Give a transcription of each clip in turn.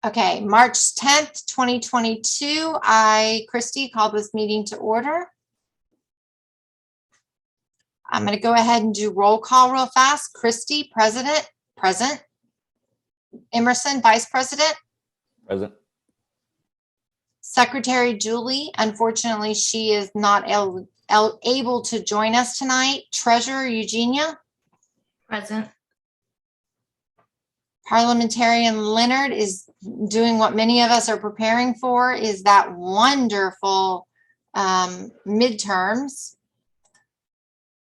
Okay, March 10th, 2022, Christy, called this meeting to order. I'm going to go ahead and do roll call real fast. Christy, President, present. Emerson, Vice President. Present. Secretary Julie, unfortunately, she is not able to join us tonight. Treasurer Eugenia. Present. Parliamentarian Leonard is doing what many of us are preparing for, is that wonderful midterms.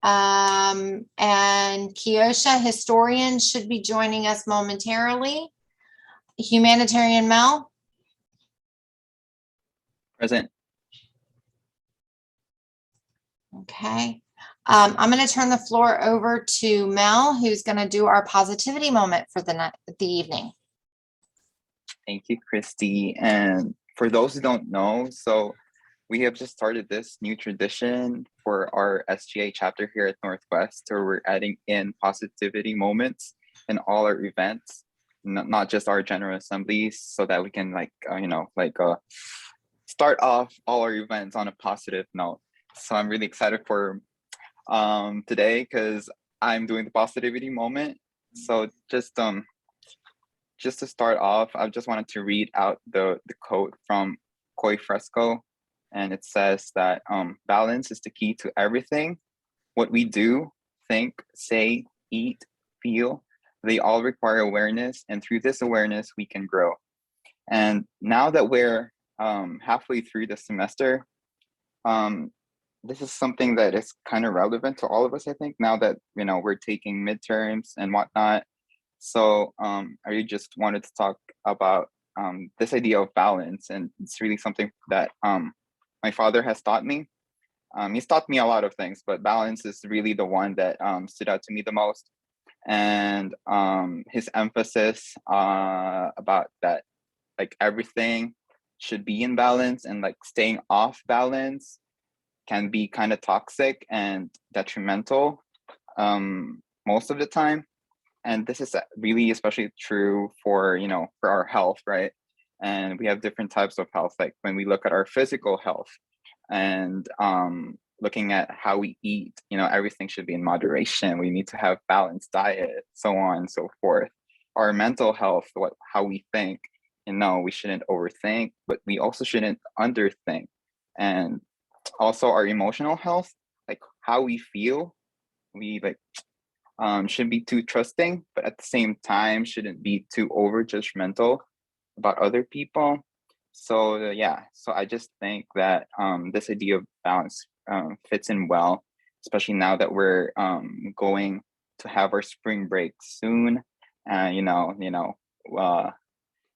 And Kiosha, historian, should be joining us momentarily. Humanitarian Mel. Present. Okay. I'm going to turn the floor over to Mel, who's going to do our positivity moment for the evening. Thank you, Christy. And for those who don't know, so we have just started this new tradition for our SGA chapter here at Northwest, where we're adding in positivity moments in all our events, not just our general assemblies, so that we can start off all our events on a positive note. So I'm really excited for today because I'm doing the positivity moment. So just to start off, I just wanted to read out the quote from Koi Fresco, and it says that balance is the key to everything. What we do, think, say, eat, feel, they all require awareness, and through this awareness we can grow. And now that we're halfway through the semester, this is something that is kind of relevant to all of us, I think, now that, we're taking midterms and whatnot. So I really just wanted to talk about this idea of balance. And it's really something that my father has taught me. He's taught me a lot of things, but balance is really the one that stood out to me the most. And his emphasis about that, like, everything should be in balance, and like staying off balance can be kind of toxic and detrimental most of the time. And this is really especially true for our health, right? And we have different types of health, like when we look at our physical health and looking at how we eat, everything should be in moderation. We need to have balanced diet, so on and so forth. Our mental health, how we think, we shouldn't overthink, but we also shouldn't underthink. And also our emotional health, like how we feel, we shouldn't be too trusting, but at the same time shouldn't be too over judgmental about other people. So so I just think that this idea of balance fits in well, especially now that we're going to have our spring break soon.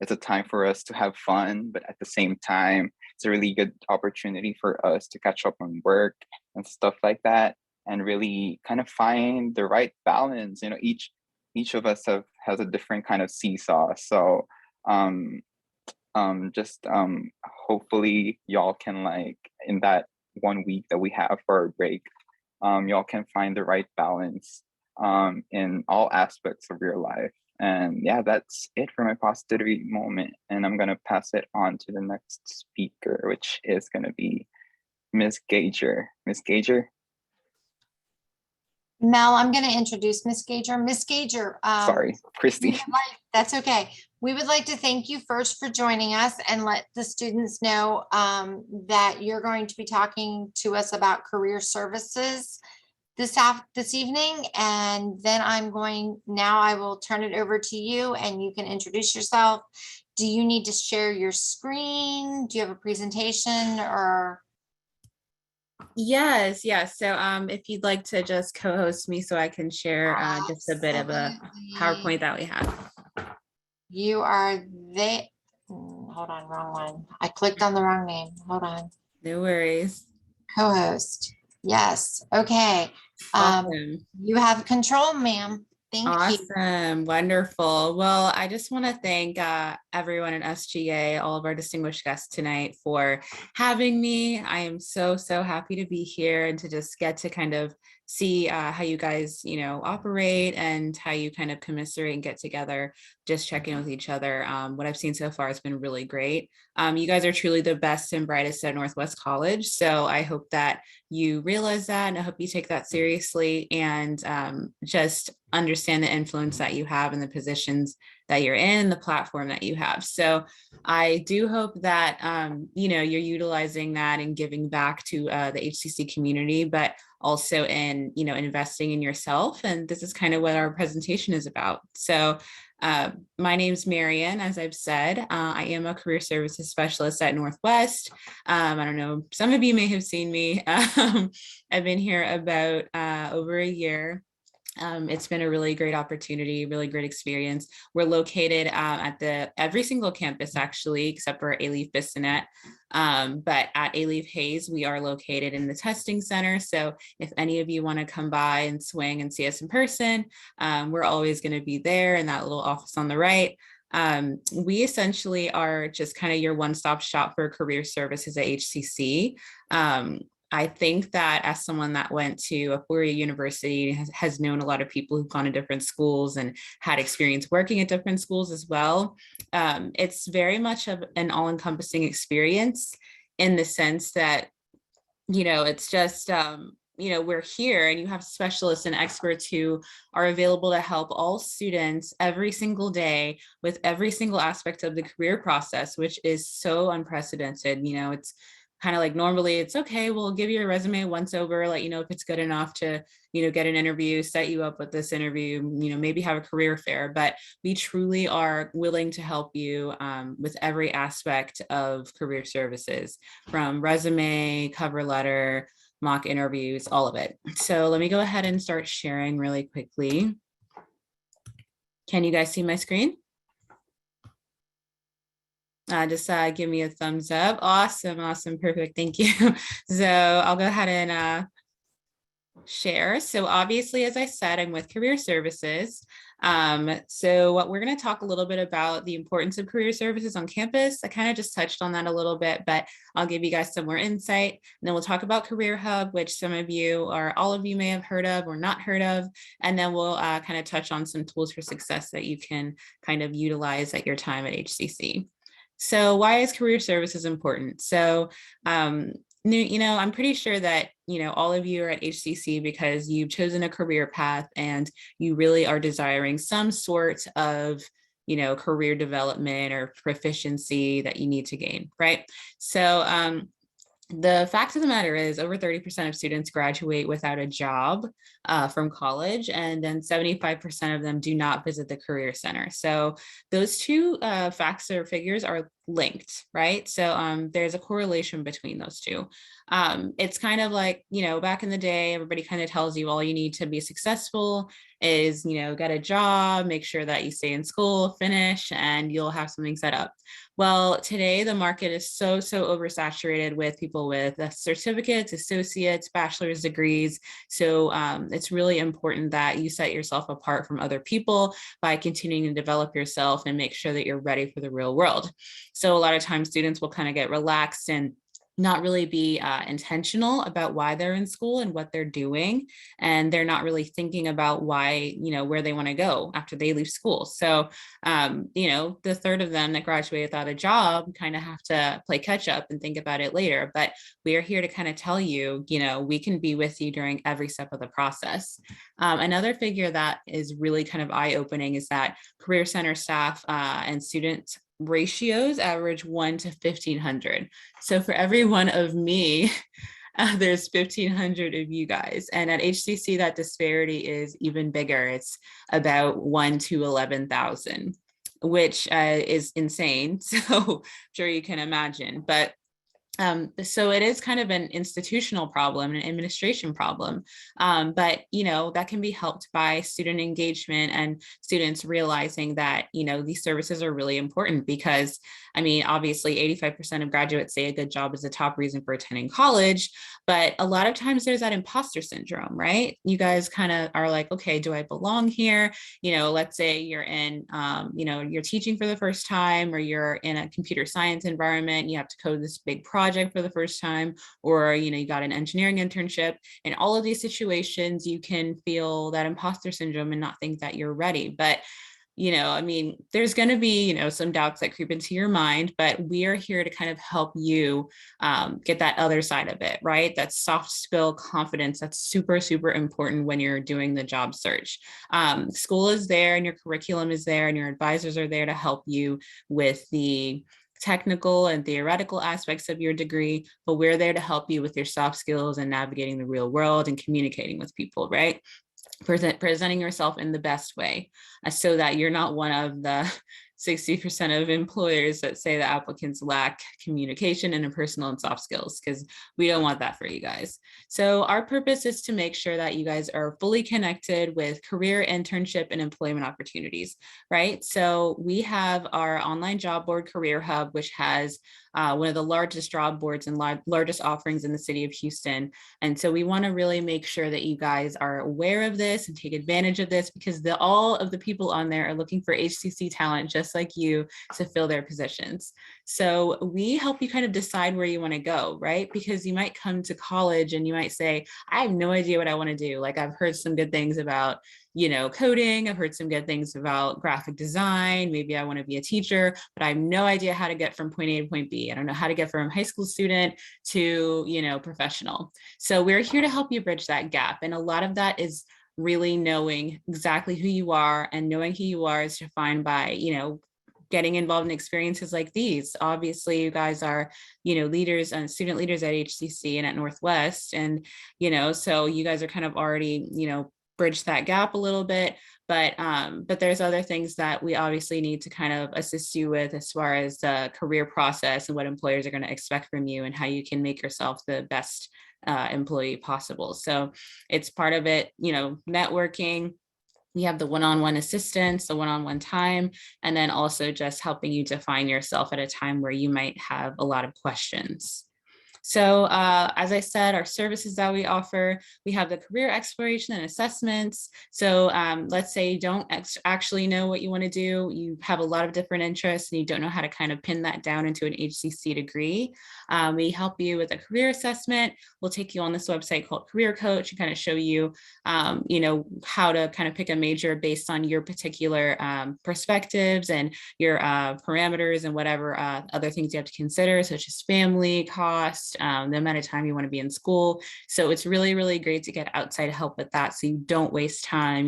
It's a time for us to have fun, but at the same time, it's a really good opportunity for us to catch up on work and stuff like that, and really kind of find the right balance. Each of us has a different kind of seesaw. So hopefully y'all can, in that 1 week that we have for our break, y'all can find the right balance in all aspects of your life. And that's it for my positivity moment. And I'm gonna pass it on to the next speaker, which is gonna be Ms. Gager. Ms. Gager. Mel, I'm going to introduce Ms. Gager. Ms. Gager. Sorry, Christy. That's okay. We would like to thank you first for joining us and let the students know that you're going to be talking to us about career services this evening. And then I will turn it over to you and you can introduce yourself. Do you need to share your screen? Do you have a presentation or? Yes. So if you'd like to just co-host me so I can share just a bit of a PowerPoint that we have. You are there. Hold on, wrong one. I clicked on the wrong name. Hold on. No worries. Co-host. Yes. Okay. Awesome. You have control, ma'am. Thank you. Awesome. Wonderful. Well, I just want to thank everyone at SGA, all of our distinguished guests tonight for having me. I am so happy to be here and to just get to kind of see how you guys, operate and how you kind of commiserate and get together, just check in with each other. What I've seen so far has been really great. You guys are truly the best and brightest at Northwest College. So I hope that you realize that, and I hope you take that seriously, and just understand the influence that you have in the positions that you're in, the platform that you have. So I do hope that, you're utilizing that and giving back to the HCC community, but also in, investing in yourself. And this is kind of what our presentation is about. So my name's Marian, as I've said. I am a career services specialist at Northwest. I don't know, some of you may have seen me. I've been here about over a year. It's been a really great opportunity, really great experience. We're located at every single campus, actually, except for Alief Bissonnette. But at Alief Hayes, we are located in the testing center. So if any of you want to come by and swing and see us in person, we're always going to be there in that little office on the right. We essentially are just kind of your one-stop shop for career services at HCC. I think that as someone that went to a four-year university, has known a lot of people who've gone to different schools and had experience working at different schools as well. It's very much of an all-encompassing experience in the sense that, it's just, we're here and you have specialists and experts who are available to help all students every single day with every single aspect of the career process, which is so unprecedented. It's kind of like, normally it's okay, we'll give you a resume once over, let you know if it's good enough to, get an interview, set you up with this interview, maybe have a career fair, but we truly are willing to help you with every aspect of career services, from resume, cover letter, mock interviews, all of it. So let me go ahead and start sharing really quickly. Can you guys see my screen? Just give me a thumbs up. Awesome, perfect, thank you. So I'll go ahead and share. So obviously, as I said, I'm with Career Services. So what we're going to talk a little bit about the importance of career services on campus. I kind of just touched on that a little bit, but I'll give you guys some more insight. And then we'll talk about Career Hub, which some of you or all of you may have heard of or not heard of. And then we'll kind of touch on some tools for success that you can kind of utilize at your time at HCC. So why is career services important? So, I'm pretty sure that, all of you are at HCC because you've chosen a career path and you really are desiring some sort of, career development or proficiency that you need to gain, right? So, the fact of the matter is over 30% of students graduate without a job from college, and then 75% of them do not visit the Career Center. So those two facts or figures are linked, right? So there's a correlation between those two. It's kind of like, back in the day, everybody kind of tells you all you need to be successful is, get a job, make sure that you stay in school, finish, and you'll have something set up. Well, today the market is so oversaturated with people with certificates, associates, bachelor's degrees. So it's really important that you set yourself apart from other people by continuing to develop yourself and make sure that you're ready for the real world. So a lot of times students will kind of get relaxed and not really be intentional about why they're in school and what they're doing. And they're not really thinking about why, where they want to go after they leave school. So, the third of them that graduate without a job kind of have to play catch up and think about it later. But we are here to kind of tell you, we can be with you during every step of the process. Another figure that is really kind of eye-opening is that Career Center staff and students ratios average 1 to 1,500. So for every one of me, there's 1,500 of you guys. And at HCC, that disparity is even bigger. It's about 1 to 11,000, which is insane. So I'm sure you can imagine. But so it is kind of an institutional problem, an administration problem, but that can be helped by student engagement and students realizing that these services are really important because obviously 85% of graduates say a good job is the top reason for attending college, but a lot of times there's that imposter syndrome, right? You guys kind of are like, okay, do I belong here? Let's say you're in you're teaching for the first time, or you're in a computer science environment, you have to code this big project, project for the first time, or, you got an engineering internship. In all of these situations, you can feel that imposter syndrome and not think that you're ready. But I mean, there's going to be, some doubts that creep into your mind, but we are here to kind of help you get that other side of it, right? That soft skill confidence, that's super, super important when you're doing the job search. School is there and your curriculum is there and your advisors are there to help you with the technical and theoretical aspects of your degree, but we're there to help you with your soft skills and navigating the real world and communicating with people, right? Presenting yourself in the best way so that you're not one of the 60% of employers that say that applicants lack communication, interpersonal, and soft skills, because we don't want that for you guys. So our purpose is to make sure that you guys are fully connected with career, internship, and employment opportunities, right? So we have our online job board, Career Hub, which has one of the largest job boards and largest offerings in the city of Houston. And so we want to really make sure that you guys are aware of this and take advantage of this, because all of the people on there are looking for HCC talent just like you to fill their positions. So we help you kind of decide where you want to go, right? Because you might come to college and you might say, I have no idea what I want to do. Like, I've heard some good things about coding. I've heard some good things about graphic design. Maybe I want to be a teacher, but I have no idea how to get from point A to point B. I don't know how to get from high school student to, professional. So we're here to help you bridge that gap. And a lot of that is really knowing exactly who you are, and knowing who you are is defined by, getting involved in experiences like these. Obviously, you guys are, leaders and student leaders at HCC and at Northwest. And, so you guys are kind of already, bridge that gap a little bit, but there's other things that we obviously need to kind of assist you with as far as the career process and what employers are going to expect from you and how you can make yourself the best employee possible. So it's part of it, networking. We have the one-on-one assistance, the one-on-one time, and then also just helping you define yourself at a time where you might have a lot of questions. So as I said, our services that we offer, we have the career exploration and assessments. So let's say you don't actually know what you want to do. You have a lot of different interests and you don't know how to kind of pin that down into an HCC degree. We help you with a career assessment. We'll take you on this website called Career Coach and kind of show you, how to kind of pick a major based on your particular perspectives and your parameters and whatever other things you have to consider, such as family, cost, the amount of time you want to be in school. So it's really, really great to get outside help with that, so you don't waste time,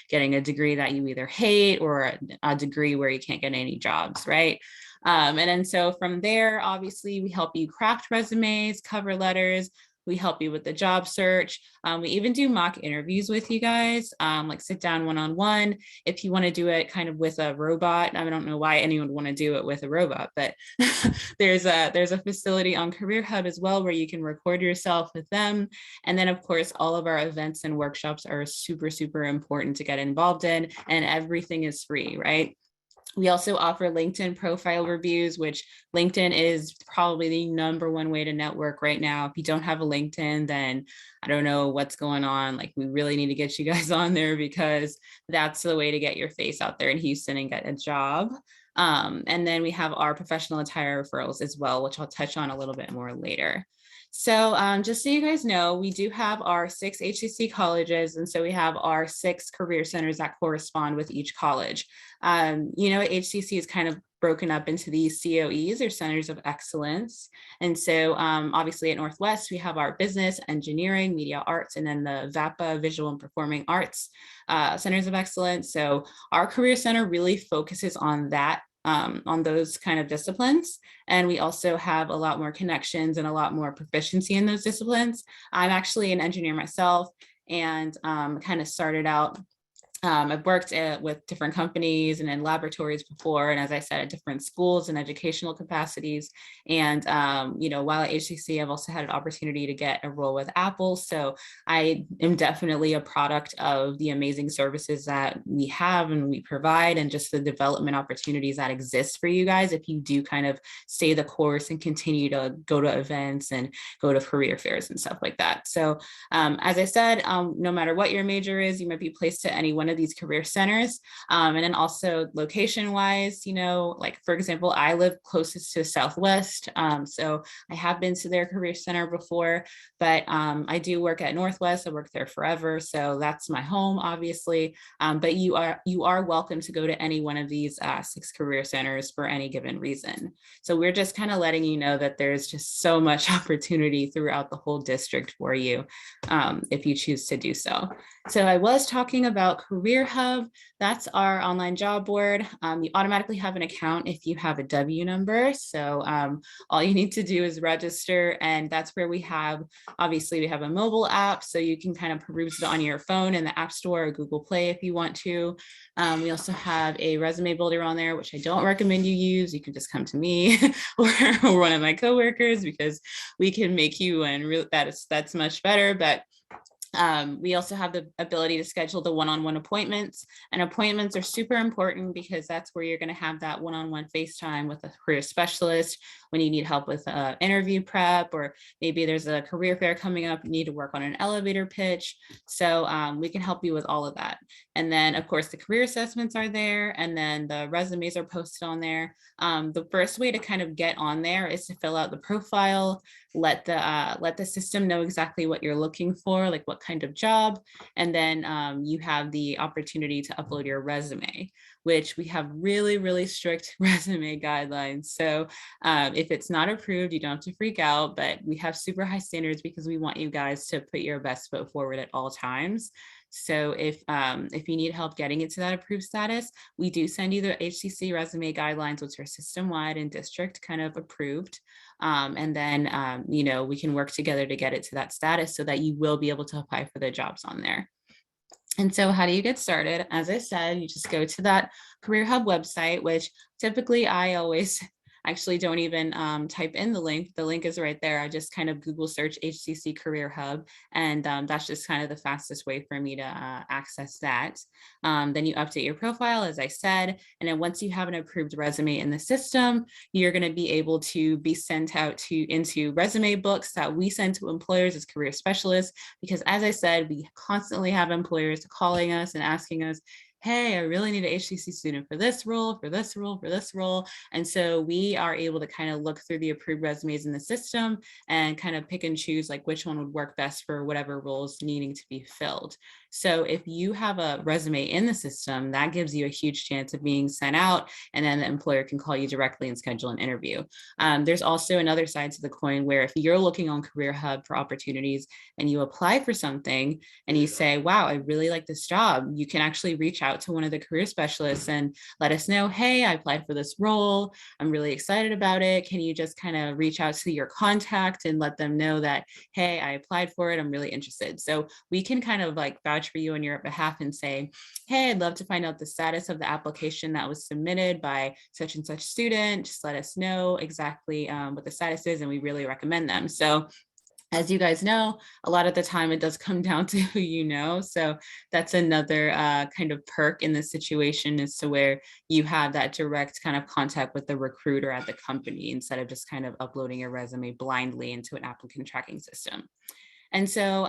getting a degree that you either hate or a degree where you can't get any jobs, right? And then so from there, obviously, we help you craft resumes, cover letters. We help you with the job search. We even do mock interviews with you guys, like sit down one-on-one. If you want to do it kind of with a robot, I don't know why anyone would want to do it with a robot, but there's a facility on Career Hub as well where you can record yourself with them. And then of course, all of our events and workshops are super, super important to get involved in, and everything is free, right? We also offer LinkedIn profile reviews, which LinkedIn is probably the #1 way to network right now. If you don't have a LinkedIn, then I don't know what's going on. Like, we really need to get you guys on there, because that's the way to get your face out there in Houston and get a job. And then we have our professional attire referrals as well, which I'll touch on a little bit more later. So just so you guys know, we do have our 6 HCC colleges. And so we have our 6 career centers that correspond with each college. HCC is kind of broken up into these COEs, or centers of excellence. And so obviously at Northwest, we have our business, engineering, media arts, and then the VAPA, visual and performing arts centers of excellence. So our career center really focuses on that, on those kind of disciplines. And we also have a lot more connections and a lot more proficiency in those disciplines. I'm actually an engineer myself, and kind of started out, I've worked with different companies and in laboratories before, and as I said, at different schools and educational capacities. And while at HCC, I've also had an opportunity to get a role with Apple. So I am definitely a product of the amazing services that we have and we provide, and just the development opportunities that exist for you guys if you do kind of stay the course and continue to go to events and go to career fairs and stuff like that. So as I said, no matter what your major is, you might be placed to any one of of these career centers. And then also location wise, like for example, I live closest to Southwest. So I have been to their career center before, but I do work at Northwest. I worked there forever. So that's my home, obviously. But you are welcome to go to any one of these 6 career centers for any given reason. So we're just kind of letting you know that there's just so much opportunity throughout the whole district for you if you choose to do so. So I was talking about Career Hub. That's our online job board. You automatically have an account if you have a W number. So all you need to do is register, and that's where we have, obviously we have a mobile app, so you can kind of peruse it on your phone in the App Store or Google Play if you want to. We also have a resume builder on there, which I don't recommend you use. You can just come to me or one of my coworkers because we can make you one. Really, that's much better. But we also have the ability to schedule the one-on-one appointments, and appointments are super important because that's where you're going to have that one-on-one FaceTime with a career specialist when you need help with interview prep, or maybe there's a career fair coming up, you need to work on an elevator pitch. So we can help you with all of that. And then of course the career assessments are there, and then the resumes are posted on there. The first way to kind of get on there is to fill out the profile, let the system know exactly what you're looking for, like what kind of job, and then you have the opportunity to upload your resume, which we have really, really strict resume guidelines. So if it's not approved, you don't have to freak out, but we have super high standards because we want you guys to put your best foot forward at all times. So if you need help getting it to that approved status, we do send you the HCC resume guidelines, which are system-wide and district kind of approved. And then, we can work together to get it to that status so that you will be able to apply for the jobs on there. And so how do you get started? As I said, you just go to that Career Hub website, which typically I always actually don't even type in the link. The link is right there. I just kind of Google search HCC Career Hub, and that's just kind of the fastest way for me to access that. Then you update your profile, as I said, and then once you have an approved resume in the system, you're going to be able to be sent out into resume books that we send to employers as career specialists, because as I said, we constantly have employers calling us and asking us, hey, I really need an HCC student for this role, for this role, for this role. And so we are able to kind of look through the approved resumes in the system and kind of pick and choose like which one would work best for whatever roles needing to be filled. So if you have a resume in the system, that gives you a huge chance of being sent out, and then the employer can call you directly and schedule an interview. There's also another side to the coin where if you're looking on Career Hub for opportunities and you apply for something and you say, wow, I really like this job, you can actually reach out to one of the career specialists and let us know, hey, I applied for this role, I'm really excited about it. Can you just kind of reach out to your contact and let them know that, hey, I applied for it, I'm really interested. So we can kind of like vouch for you on your behalf and say, hey, I'd love to find out the status of the application that was submitted by such and such student. Just let us know exactly what the status is, and we really recommend them. So as you guys know, a lot of the time it does come down to who you know. So that's another kind of perk in this situation, is to where you have that direct kind of contact with the recruiter at the company instead of just kind of uploading your resume blindly into an applicant tracking system. And so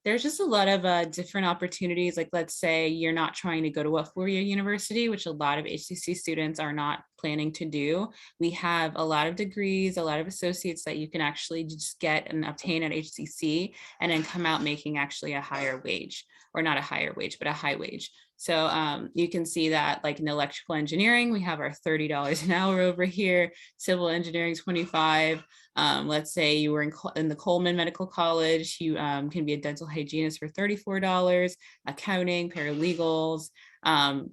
there's just a lot of different opportunities. Like, let's say you're not trying to go to a four-year university, which a lot of HCC students are not planning to do. We have a lot of degrees, a lot of associates that you can actually just get and obtain at HCC, and then come out making actually a higher wage, or not a higher wage, but a high wage. So you can see that, like in electrical engineering, we have our $30 an hour over here, civil engineering, 25. Let's say you were in the Coleman Medical College, you can be a dental hygienist for $34, accounting, paralegals,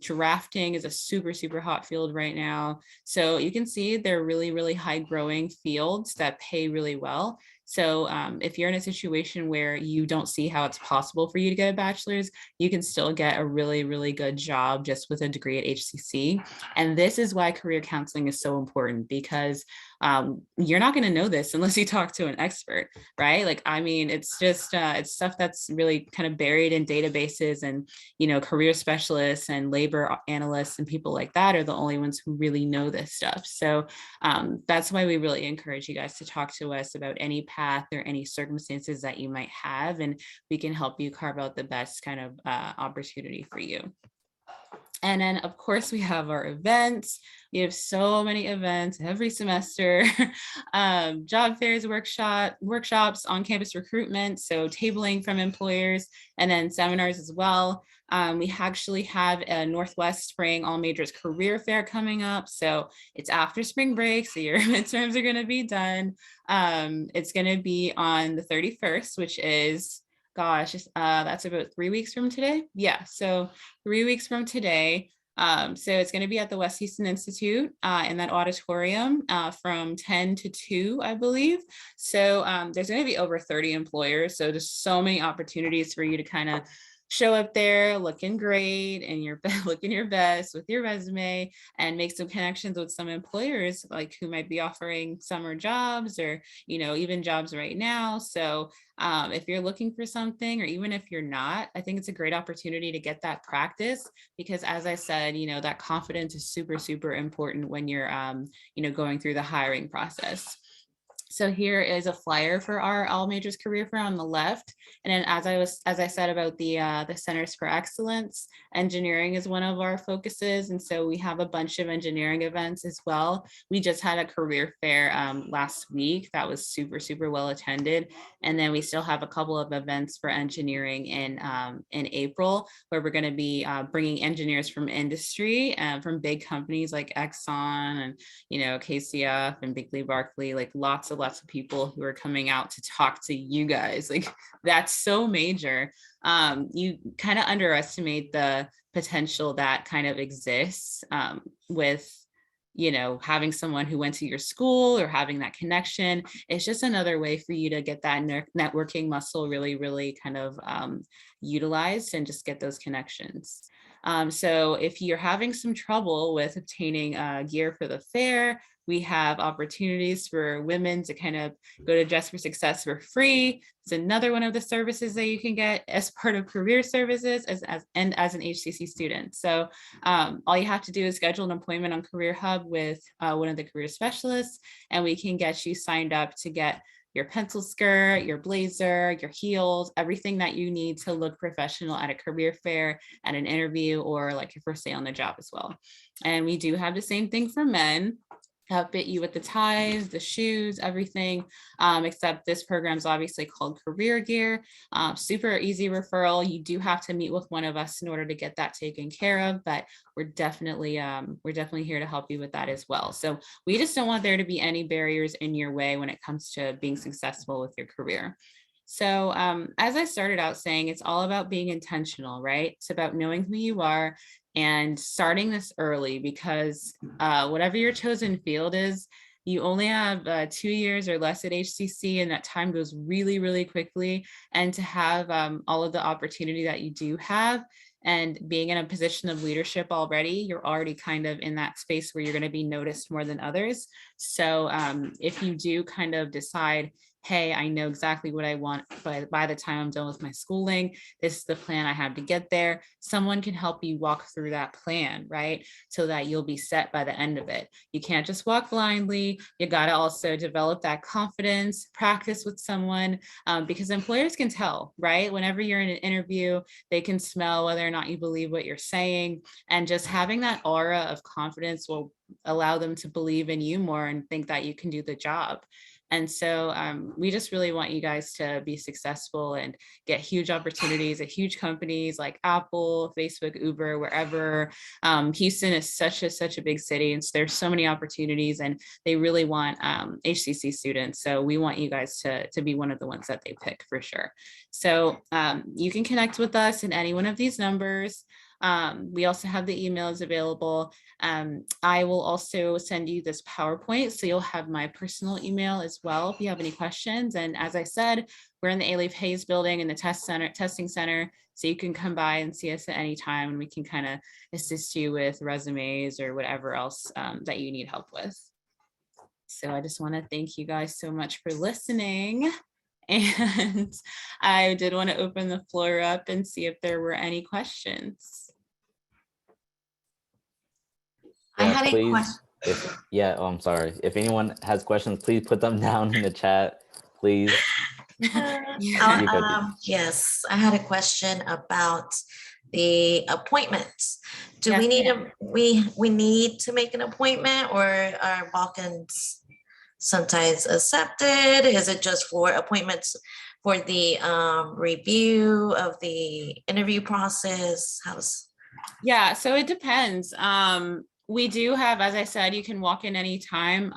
drafting is a super, super hot field right now. So you can see they're really, really high growing fields that pay really well. So if you're in a situation where you don't see how it's possible for you to get a bachelor's, you can still get a really, really good job just with a degree at HCC. And this is why career counseling is so important, because you're not going to know this unless you talk to an expert, right? Like, I mean, it's just, it's stuff that's really kind of buried in databases, and, career specialists and labor analysts and people like that are the only ones who really know this stuff. So that's why we really encourage you guys to talk to us about any path or any circumstances that you might have, and we can help you carve out the best kind of opportunity for you. And then, of course, we have our events. We have so many events every semester, job fairs, workshops, on-campus recruitment, so tabling from employers, and then seminars as well. We actually have a Northwest Spring All Majors Career Fair coming up. So it's after spring break, so your midterms are going to be done. It's going to be on the 31st, which is, gosh, that's about 3 weeks from today. Yeah, so 3 weeks from today. So it's going to be at the West Houston Institute in that auditorium from 10 to 2, I believe. So there's going to be over 30 employers. So there's so many opportunities for you to kind of show up there looking great and looking your best with your resume and make some connections with some employers like who might be offering summer jobs or, even jobs right now. So if you're looking for something, or even if you're not, I think it's a great opportunity to get that practice, because as I said, that confidence is super, super important when you're, going through the hiring process. So here is a flyer for our All Majors Career Fair on the left. And then as I said about the Centers for Excellence, engineering is one of our focuses. And so we have a bunch of engineering events as well. We just had a career fair last week that was super, super well attended. And then we still have a couple of events for engineering in April, where we're going to be bringing engineers from industry, from big companies like Exxon and, KCF and Bigley Barkley, like lots of people who are coming out to talk to you guys. Like, that's so major. You kind of underestimate the potential that kind of exists with having someone who went to your school or having that connection. It's just another way for you to get that networking muscle really, really kind of utilized and just get those connections. So if you're having some trouble with obtaining gear for the fair, we have opportunities for women to kind of go to Dress for Success for free. It's another one of the services that you can get as part of career services as an HCC student. So all you have to do is schedule an appointment on Career Hub with one of the career specialists, and we can get you signed up to get your pencil skirt, your blazer, your heels, everything that you need to look professional at a career fair, at an interview, or like your first day on the job as well. And we do have the same thing for men. Outfit you with the ties, the shoes, everything, except this program is obviously called Career Gear. Super easy referral. You do have to meet with one of us in order to get that taken care of, but we're definitely here to help you with that as well. So we just don't want there to be any barriers in your way when it comes to being successful with your career. So as I started out saying, it's all about being intentional, right? It's about knowing who you are and starting this early, because whatever your chosen field is, you only have 2 years or less at HCC, and that time goes really, really quickly. And to have all of the opportunity that you do have, and being in a position of leadership already, you're already kind of in that space where you're going to be noticed more than others. So if you do kind of decide, hey, I know exactly what I want, but by the time I'm done with my schooling, this is the plan I have to get there, someone can help you walk through that plan, right? So that you'll be set by the end of it. You can't just walk blindly. You got to also develop that confidence, practice with someone, because employers can tell, right? Whenever you're in an interview, they can smell whether or not you believe what you're saying. And just having that aura of confidence will allow them to believe in you more and think that you can do the job. And so we just really want you guys to be successful and get huge opportunities at huge companies like Apple, Facebook, Uber, wherever. Houston is such a big city, and so there's so many opportunities, and they really want HCC students. So we want you guys to be one of the ones that they pick for sure. So you can connect with us in any one of these numbers. We also have the emails available. I will also send you this PowerPoint, so you'll have my personal email as well if you have any questions. And as I said, we're in the A-Leaf Hayes building in the testing center, so you can come by and see us at any time, and we can kind of assist you with resumes or whatever else that you need help with. So I just want to thank you guys so much for listening. And I did want to open the floor up and see if there were any questions. I Yeah, had a please. question. I'm sorry. If anyone has questions, please put them down in the chat. please. Yeah. You go, Dee. Yes, I had a question about the appointments. Do we Yes, need ma'am. we need to make an appointment, or are walk-ins sometimes accepted? Is it just for appointments for the review of the interview process? Yeah, so it depends. We do have, as I said, you can walk in anytime,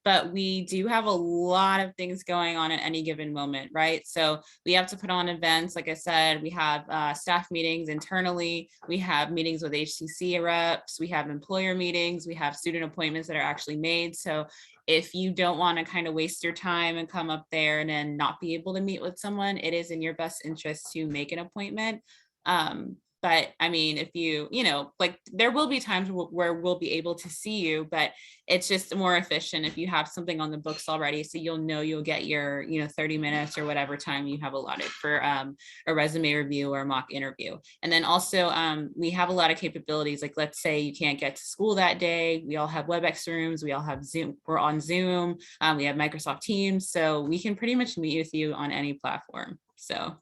but we do have a lot of things going on at any given moment, right? So we have to put on events. Like I said, we have staff meetings internally. We have meetings with HCC reps. We have employer meetings. We have student appointments that are actually made. So if you don't want to kind of waste your time and come up there and then not be able to meet with someone, it is in your best interest to make an appointment. But I mean, if like there will be times where we'll be able to see you, but it's just more efficient if you have something on the books already. So you'll get your, 30 minutes or whatever time you have allotted for a resume review or a mock interview. And then also we have a lot of capabilities. Like let's say you can't get to school that day. We all have WebEx rooms. We all have Zoom. We're on Zoom. We have Microsoft Teams. So we can pretty much meet with you on any platform. So.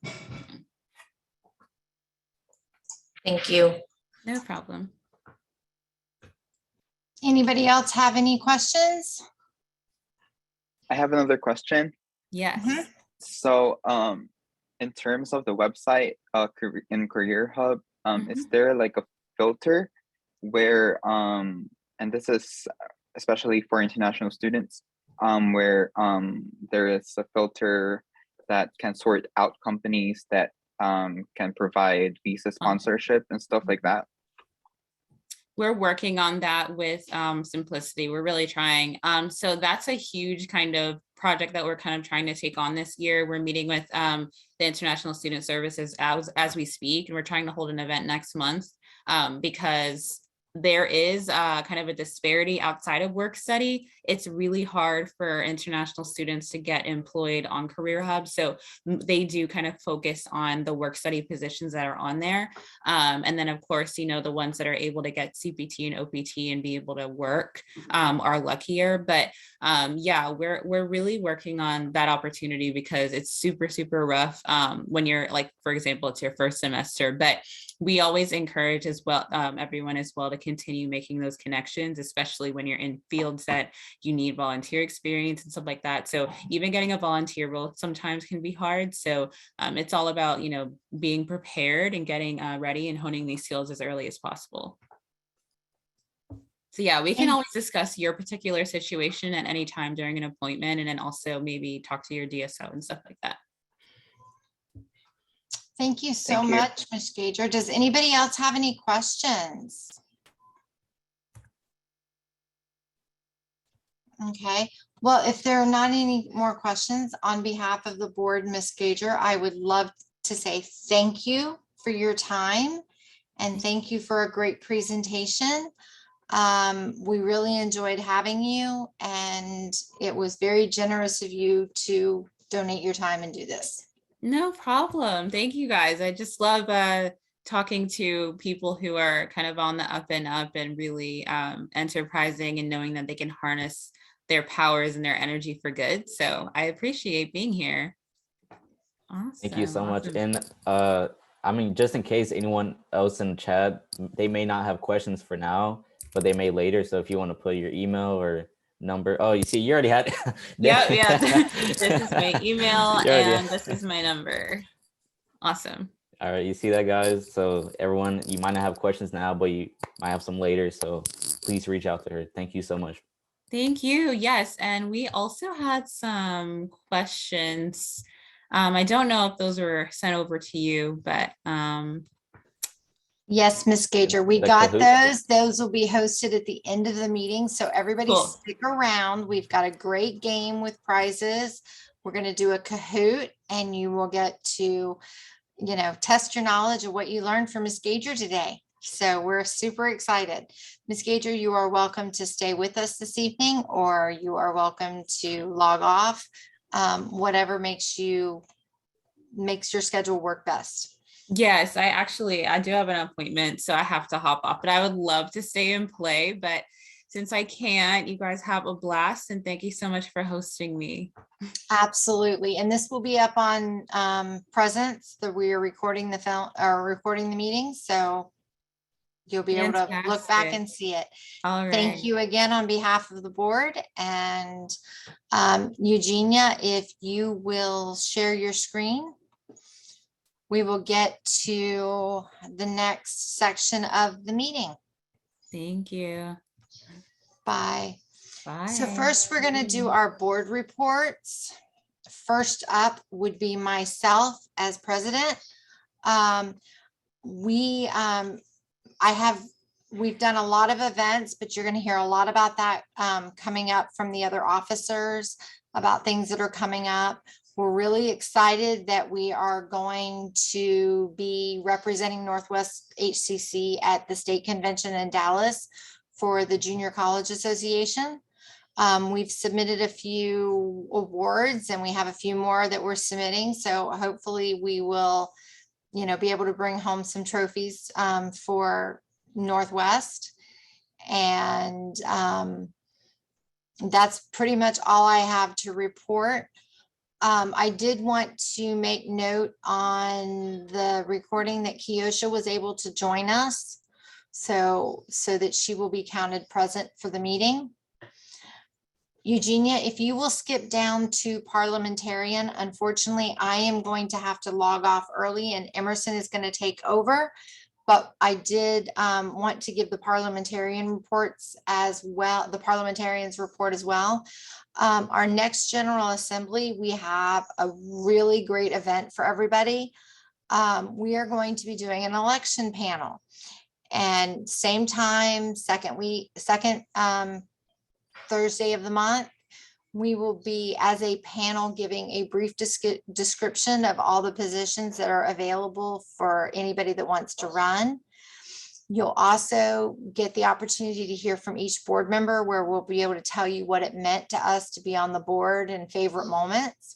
Thank you. No problem. Anybody else have any questions? I have another question. Yes. Mhm. So, in terms of the website, in Career Hub, is there like a filter where, and this is especially for international students, where there is a filter that can sort out companies that can provide visa sponsorship and stuff like that? We're working on that with Simplicity. We're really trying. So that's a huge kind of project that we're kind of trying to take on this year. We're meeting with the International Student Services as we speak, and we're trying to hold an event next month because there is kind of a disparity outside of work study. It's really hard for international students to get employed on Career Hub. So they do kind of focus on the work study positions that are on there. And then of course, the ones that are able to get CPT and OPT and be able to work are luckier. But yeah, we're really working on that opportunity because it's super, super rough when you're like, for example, it's your first semester, but we always encourage as well, everyone as well to continue making those connections, especially when you're in fields that you need volunteer experience and stuff like that. So even getting a volunteer role sometimes can be hard. So it's all about, being prepared and getting ready and honing these skills as early as possible. So yeah, we can always discuss your particular situation at any time during an appointment, and then also maybe talk to your DSO and stuff like that. Thank you so Thank you. much, Ms. Gager. Does anybody else have any questions? Okay, well, if there are not any more questions, on behalf of the board, Ms. Gager, I would love to say thank you for your time and thank you for a great presentation. We really enjoyed having you, and it was very generous of you to donate your time and do this. No problem. Thank you guys. I just love talking to people who are kind of on the up and really enterprising and knowing that they can harness their powers and their energy for good. So I appreciate being here. Awesome. Thank you so much. Awesome. And I mean, just in case anyone else in chat, they may not have questions for now, but they may later. So if you want to put your email or number. Oh, you see, you already had. Yeah. This is my email and this is my number. Awesome. All right, you see that, guys? So everyone, you might not have questions now, but you might have some later. So please reach out to her. Thank you so much. Thank you. Yes, and we also had some questions. I don't know if those were sent over to you, but yes, Ms. Gager, we The got Kahoot? those. Those will be hosted at the end of the meeting. So everybody Cool. stick around. We've got a great game with prizes. We're going to do a Kahoot, and you will get to, test your knowledge of what you learned from Ms. Gager today. So we're super excited. Ms. Gager, you are welcome to stay with us this evening, or you are welcome to log off, whatever makes your schedule work best. yes, I do have an appointment, so I have to hop off, but I would love to stay and play. But since I can't, you guys have a blast and thank you so much for hosting me. Absolutely. And this will be up on Presence, that we are recording the film or recording the meeting. So you'll be able to look back Fantastic. and see it. All right. Thank you again on behalf of the board. And Eugenia, if you will share your screen, we will get to the next section of the meeting. Thank you. Bye. Bye. So first, we're going to do our board reports. First up would be myself as president. We've done a lot of events, but you're going to hear a lot about that coming up from the other officers about things that are coming up. We're really excited that we are going to be representing Northwest HCC at the state convention in Dallas for the Junior College Association. We've submitted a few awards and we have a few more that we're submitting. So hopefully we will, be able to bring home some trophies for Northwest. And that's pretty much all I have to report. I did want to make note on the recording that Kiosha was able to join us, so that she will be counted present for the meeting. Eugenia, if you will skip down to parliamentarian, unfortunately, I am going to have to log off early and Emerson is going to take over. But I did want to give the parliamentarian reports as well, the parliamentarians report as well. Our next General Assembly, we have a really great event for everybody. We are going to be doing an election panel. And same time, second Thursday of the month, we will be as a panel giving a brief description of all the positions that are available for anybody that wants to run. You'll also get the opportunity to hear from each board member, where we'll be able to tell you what it meant to us to be on the board and favorite moments.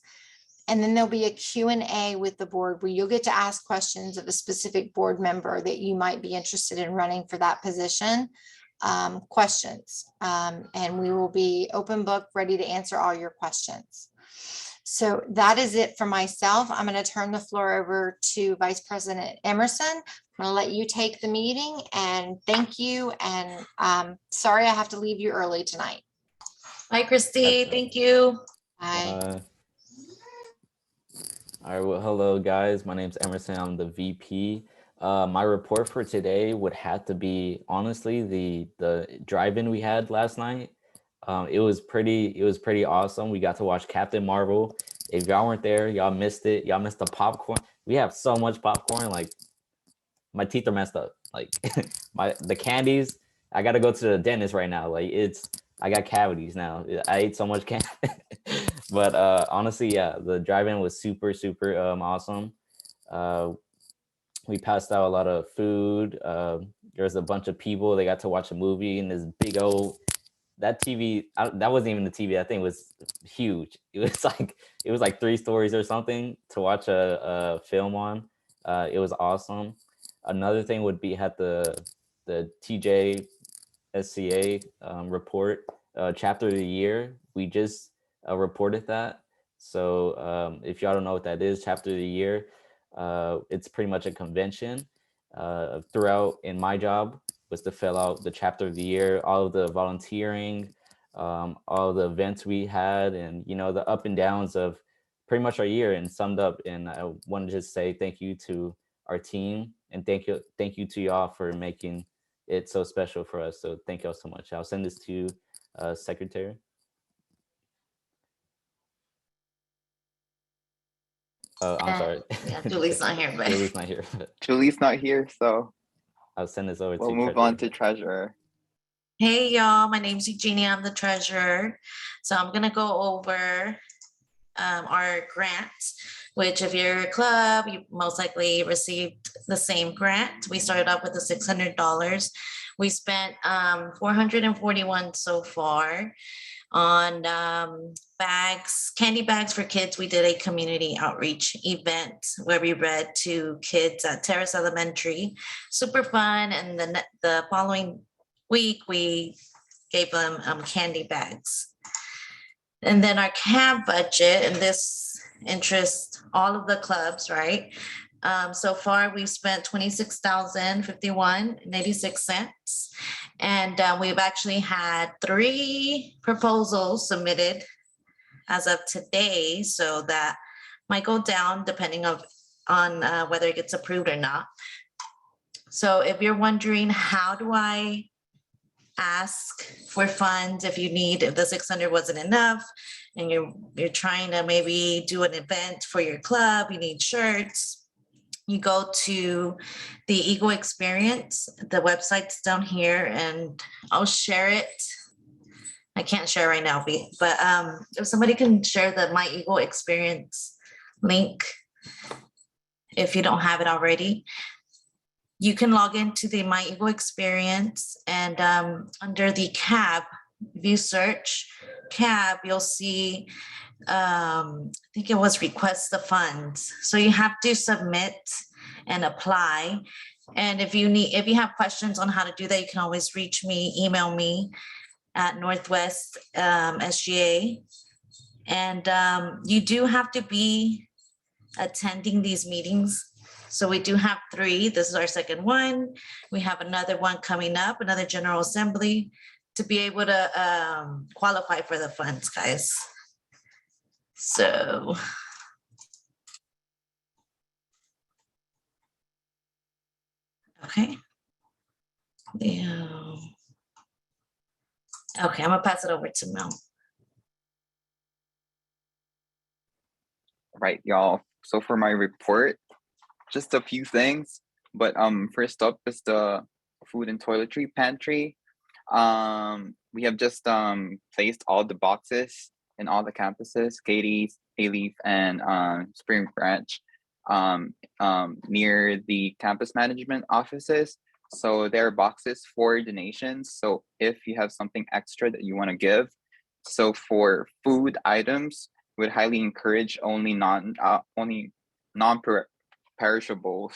And then there'll be a Q&A with the board where you'll get to ask questions of a specific board member that you might be interested in running for that position. Questions, and we will be open book, ready to answer all your questions. So that is it for myself. I'm going to turn the floor over to Vice President Emerson. I'm going to let you take the meeting, and thank you. And sorry I have to leave you early tonight. Bye, Christy. Thank you. Bye. All right, well, hello guys. My name's Emerson. I'm the VP. My report for today would have to be, honestly, the drive-in we had last night. It was pretty awesome. We got to watch Captain Marvel. If y'all weren't there, y'all missed it. Y'all missed the popcorn. We have so much popcorn, like my teeth are messed up. Like the candies, I gotta go to the dentist right now. Like I got cavities now. I ate so much candy. But honestly, yeah, the drive-in was super awesome. We passed out a lot of food. There was a bunch of people. They got to watch a movie in this big old, that TV. That wasn't even the TV. That thing was huge. It was like 3 stories or something to watch a film on. It was awesome. Another thing would be had the TJ SCA report, chapter of the year. We just reported that. So if y'all don't know what that is, chapter of the year, it's pretty much a convention. Throughout in my job was to fill out the chapter of the year, all of the volunteering, all the events we had, and the up and downs of pretty much our year, and summed up. And I want to just say thank you to our team, and thank you to y'all for making it so special for us. So thank y'all so much. I'll send this to you, Secretary. Oh, I'm sorry. Yeah, Julie's not here, but Julie's not here. Julie's not here, so I'll send this over to we'll move on to treasurer. hey y'all, my name's Eugenia. I'm the treasurer. So I'm gonna go over our grants, which if you're a club, you most likely received the same grant. We started off with the $600. We spent 441 so far on bags, candy bags for kids. We did a community outreach event where we read to kids at Terrace Elementary. Super fun. And the following week, we gave them candy bags. And then our cab budget, and this interests all of the clubs, right? So far, we've spent $26,051.86. And we've actually had 3 proposals submitted as of today. So that might go down depending on whether it gets approved or not. So if you're wondering, how do I ask for funds if the 600 wasn't enough and you're trying to maybe do an event for your club, you need shirts, you go to the Eagle Experience. The website's down here and I'll share it. I can't share right now, but if somebody can share the My Eagle Experience link, if you don't have it already, you can log into the My Eagle Experience, and under the cab, if you search cab, you'll see, I think it was request the funds. So you have to submit and apply. And if you have questions on how to do that, you can always email me at Northwest SGA. And you do have to be attending these meetings. So we do have 3. This is our second one. We have another one coming up, another General Assembly, to be able to qualify for the funds, guys. So. Okay. Yeah. Okay, I'm gonna pass it over to Mel. Right, y'all. So for my report, just a few things, but first up is the food and toiletry pantry. We have just placed all the boxes in all the campuses, Katie's, A-Leaf, and Spring Branch, near the campus management offices. So there are boxes for donations. So if you have something extra that you want to give, so for food items, would highly encourage only non-perishables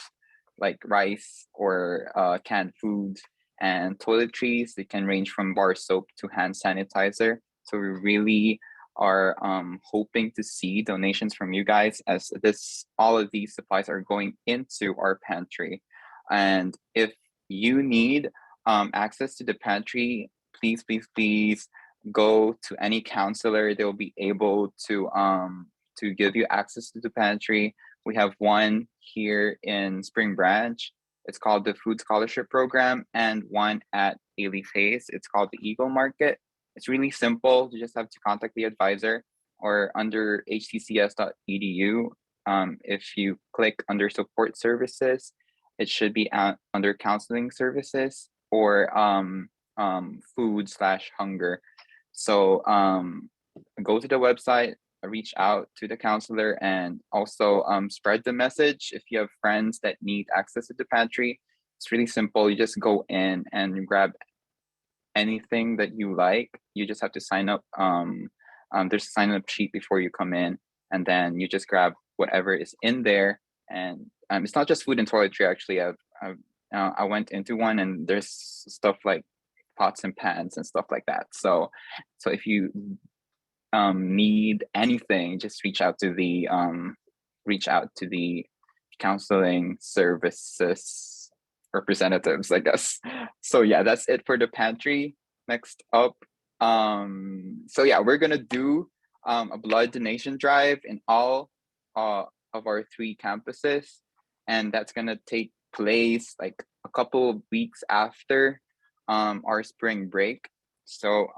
like rice or canned foods, and toiletries. It can range from bar soap to hand sanitizer. So we really are hoping to see donations from you guys, as all of these supplies are going into our pantry. And if you need access to the pantry, please go to any counselor. They'll be able to give you access to the pantry. We have one here in Spring Branch. It's called the Food Scholarship Program, and one at A-Leaf Hayes. It's called the Eagle Market. It's really simple. You just have to contact the advisor, or under htcs.edu. If you click under support services, it should be under counseling services, or food/hunger. So go to the website, reach out to the counselor, and also spread the message. If you have friends that need access to the pantry, it's really simple. You just go in and grab anything that you like. You just have to sign up. There's a sign up sheet before you come in, and then you just grab whatever is in there. And it's not just food and toiletry. Actually, I went into one, and there's stuff like pots and pans and stuff like that. So if you need anything, just reach out to the counseling services representatives, I guess. So yeah, that's it for the pantry. Next up, so yeah, we're gonna do a blood donation drive in all of our 3 campuses, and that's gonna take place like a couple of weeks after our spring break. So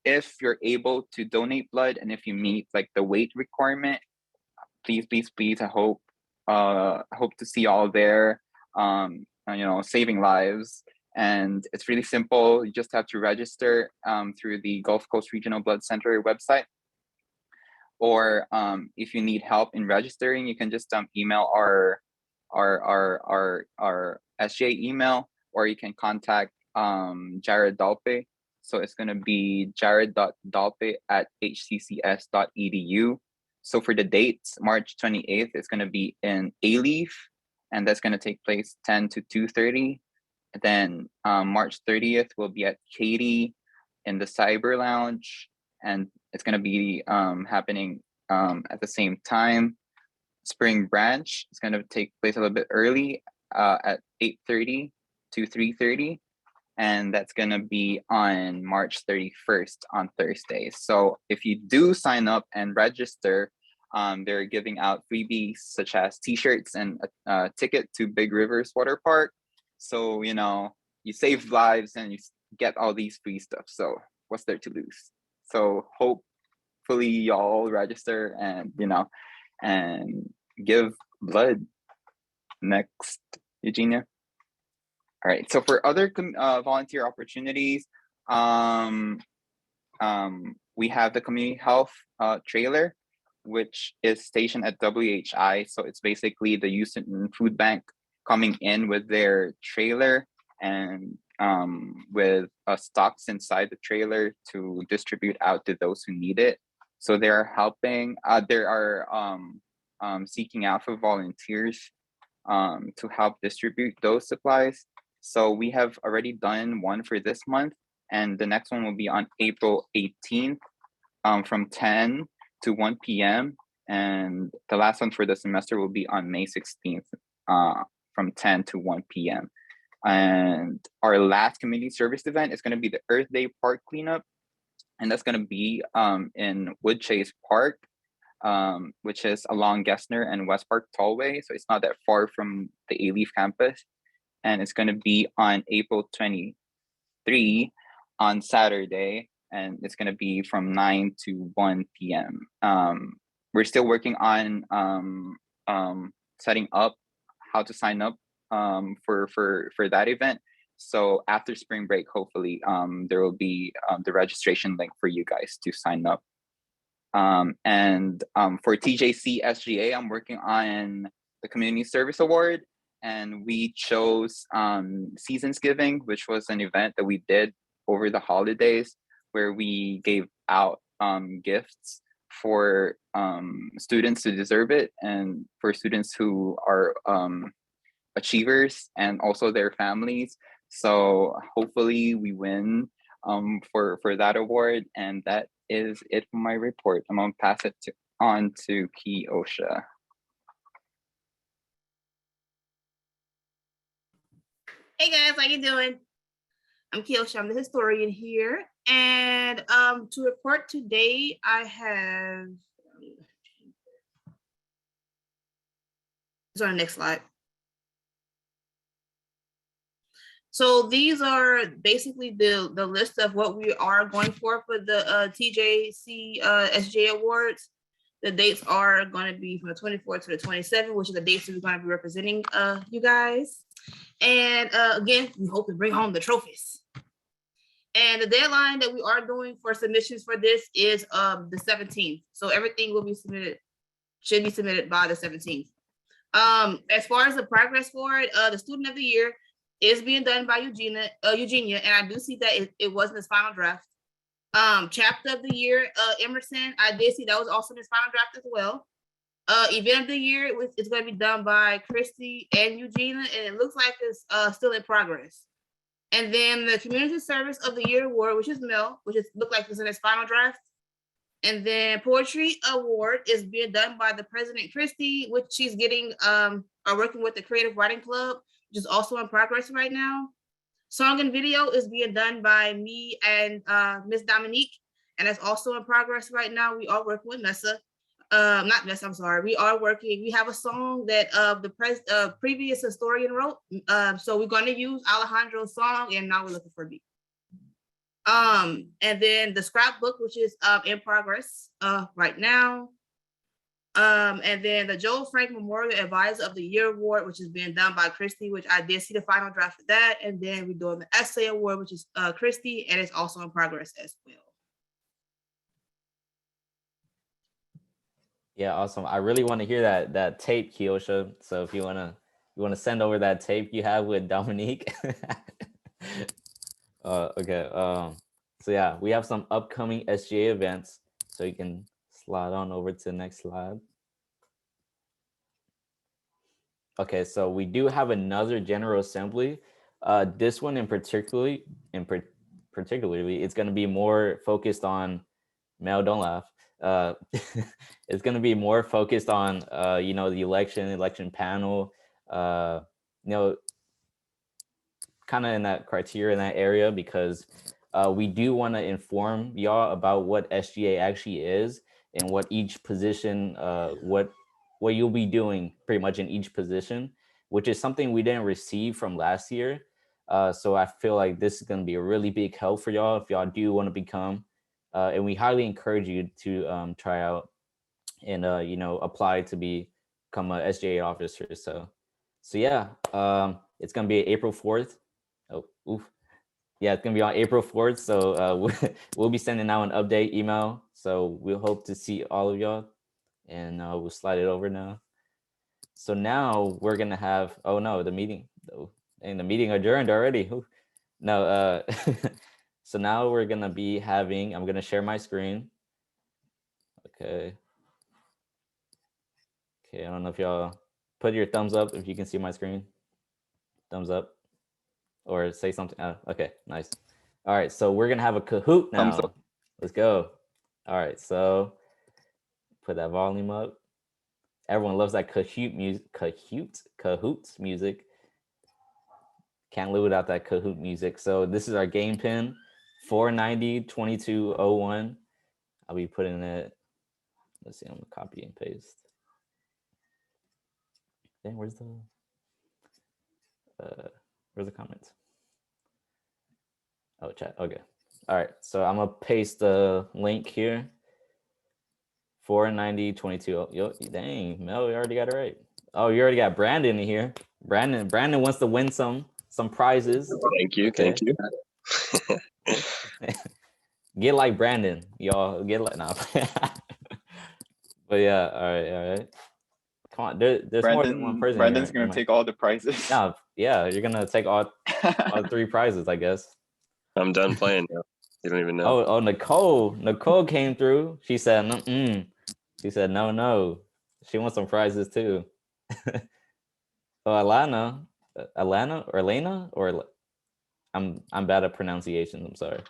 if you're able to donate blood, and if you meet like the weight requirement, please, I hope to see y'all there, saving lives. And it's really simple. You just have to register through the Gulf Coast Regional Blood Center website. Or if you need help in registering, you can just email our SGA email, or you can contact Jared Dalpe. So it's going to be jared.dalpe@hccs.edu. So for the dates, March 28th, it's going to be in A-Leaf, and that's going to take place 10 to 2:30. Then March 30th will be at Katie. in the Cyber Lounge, and it's going to be happening at the same time. Spring Branch is going to take place a little bit early at 8:30 to 3:30, and that's going to be on March 31st on Thursday. So if you do sign up and register, they're giving out freebies such as t-shirts and a ticket to Big Rivers Water Park. So, you know, you save lives and you get all these free stuff. So what's there to lose? So hopefully y'all register and, you know, and give blood. Next, Eugenia. All right, so for other volunteer opportunities, we have the community health trailer, which is stationed at WHI. So it's basically the Houston Food Bank coming in with their trailer and with stocks inside the trailer to distribute out to those who need it. So they are helping, they are seeking out for volunteers to help distribute those supplies. So we have already done one for this month, and the next one will be on April 18th from 10 to 1 p.m. And the last one for the semester will be on May 16th from 10 to 1 p.m. And our last community service event is going to be the Earth Day Park cleanup. And that's going to be in Woodchase Park, which is along Gessner and West Park Tollway. So it's not that far from the A-Leaf campus. And it's going to be on April 23 on Saturday. And it's going to be from 9 to 1 p.m. We're still working on setting up how to sign up for that event. So after spring break, hopefully there will be the registration link for you guys to sign up. And for TJC SGA, I'm working on the Community Service Award, and we chose Seasons Giving, which was an event that we did over the holidays where we gave out gifts for students who deserve it and for students who are achievers and also their families. So hopefully we win for that award, and that is it for my report. I'm gonna pass it on to Keosha. Hey guys, how you doing? I'm Keosha, I'm the historian here. And to report today, I have, it's on the next slide. So these are basically the list of what we are going for the TJC SGA Awards. The dates are going to be from the 24th to the 27th, which is the dates that we're going to be representing you guys. And again, we hope to bring home the trophies. And the deadline that we are doing for submissions for this is the 17th. So everything will be submitted, should be submitted by the 17th. As far as the progress for it, the student of the year is being done by Eugenia, and I do see that it wasn't his final draft. Chapter of the year, Emerson, I did see that was also in his final draft as well. Event of the year is going to be done by Christy and Eugenia, and it looks like it's still in progress. And then the Community Service of the Year Award, which is Mel, which is look like it's in his final draft. And then Poetry Award is being done by the President Christy, which she's getting working with the Creative Writing Club, which is also in progress right now. Song and video is being done by me and Miss Dominique, and it's also in progress right now. We are working with Nessa. Not Nessa, I'm sorry. We are working, we have a song that the previous historian wrote. So we're going to use Alejandro's song, and now we're looking for a beat. And then the scrapbook, which is in progress right now. And then the Joel Frank Memorial Advisor of the Year Award, which is being done by Christy, which I did see the final draft of that. And then we're doing the Essay Award, which is Christy, and it's also in progress as well. Yeah, awesome. I really want to hear that tape, Keosha. So if you wanna send over that tape you have with Dominique. Okay. So yeah, we have some upcoming SGA events. So you can slide on over to the next slide. Okay, so we do have another General Assembly. This one in particular particularly, it's going to be more focused on, Mel, don't laugh. It's going to be more focused on, the election panel, uh, you know, kind of in that criteria in that area, because we do want to inform y'all about what SGA actually is and what each position, what you'll be doing pretty much in each position, which is something we didn't receive from last year. So I feel like this is going to be a really big help for y'all if y'all do want to become, and we highly encourage you to try out and apply to become a SGA officer. So yeah, it's gonna be April 4th. Oh, oof. Yeah, it's gonna be on April 4th. So we'll be sending out an update email. So we'll hope to see all of y'all, and we'll slide it over now. So now we're gonna have, oh no, the meeting, and the meeting adjourned already. Oof. No, so now we're gonna be having, I'm gonna share my screen. Okay. Okay, I don't know if y'all put your thumbs up if you can see my screen. Thumbs up. Or say something. Okay, nice. All right, so we're gonna have a Kahoot Thumbs now. Let's go. All right, so put that volume up. Everyone loves that Kahoot music. Kahoots music. Can't live without that Kahoot music. So this is our game pin, 490-2201. I'll be putting it. Let's see. I'm gonna copy and paste. Dang, where's the comments? Oh, chat. Okay. All right. So I'm gonna paste the link here. 490-22. Yo, dang, Mel, you already got it right. Oh, you already got Brandon in here. Brandon wants to win some prizes. Thank you. Okay. Thank you. Get like Brandon, y'all. Get like nah. But yeah, all right. Come on, there's more than one person. Brandon's here. gonna take all the prizes. No, yeah, you're gonna take all 3 prizes, I guess. I'm done playing now. You don't even know. Oh, Nicole came through. She said, mm. She said, no. She wants some prizes too. Oh, Alana, or I'm bad at pronunciations. I'm sorry.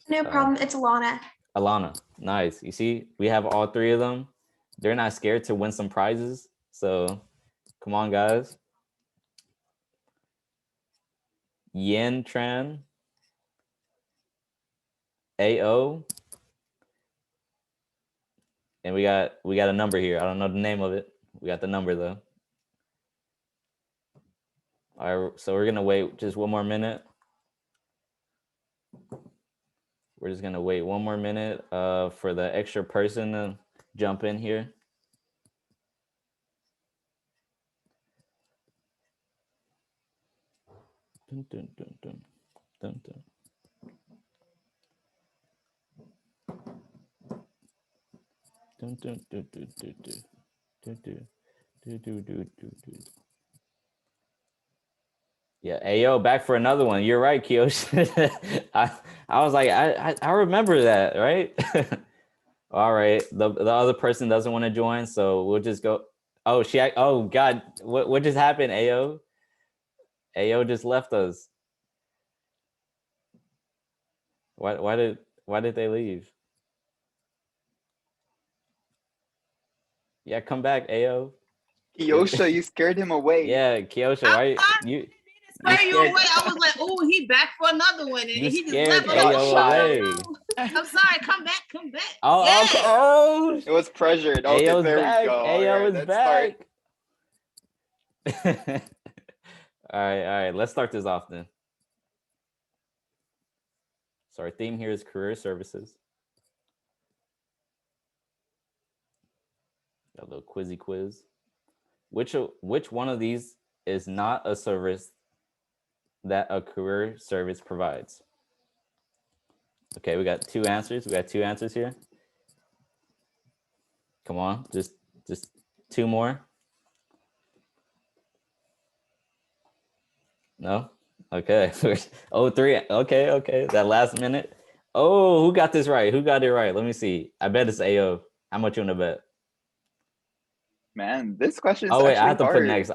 No problem. It's Alana. Alana, nice. You see, we have all 3 of them. They're not scared to win some prizes. So, come on, guys. Yen Tran, AO, and we got a number here. I don't know the name of it. We got the number though. All right, so we're gonna wait just one more minute. We're just gonna wait one more minute for the extra person to jump in here. Dun, dun, dun, dun, dun, dun. Dun, dun, dun, dun, dun, dun. Dun, dun, dun, dun, dun, dun, dun. Yeah, Ayo, back for another one. You're right, Kiyoshi. I was like, I remember that, right? All right. The other person doesn't want to join, so we'll just go. Oh, oh God, what just happened, Ayo? Ayo just left us. Why did they leave? Yeah, come back, Ayo. Kyosha, you scared him away. Yeah, Kyosha, why you Scare you scared- away. I was like, oh, he back for another one. And You he just scared left. I was Ayo like, away. no. I'm sorry. Come back. Oh, Yeah. okay. Oh, It was pressured. Okay, Ayo's there back. we go. Ayo All right, is let's back. start. All right. Let's start this off then. So our theme here is career services. Got a little quizzy quiz. Which one of these is not a service that a career service provides? Okay, we got 2 answers. We got 2 answers here. Come on, just 2 more. No? Okay. Oh, 3. Okay. That last minute. Oh, who got this right? Who got it right? Let me see. I bet it's AO. How much you want to bet? Man, this question is Oh, wait, I actually have to hard. put next.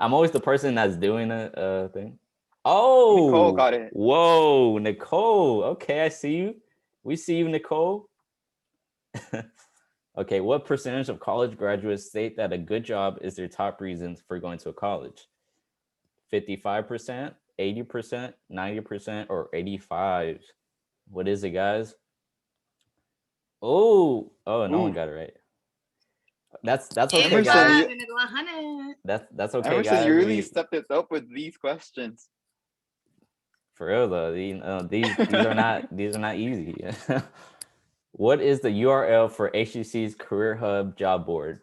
I'm always the person that's doing the thing. Oh, Nicole got it. Whoa, Nicole. Okay, I see you. We see you, Nicole. Okay, what percentage of college graduates state that a good job is their top reason for going to a college? 55%, 80%, 90%, or 85? What is it, guys? Oh, no one Ooh. got it right. That's okay, Emerson, guys. you- Gonna go 100. That's okay, Emerson, guys. you really stepped it up with these questions. For real though, these are not easy. What is the URL for HCC's Career Hub job board?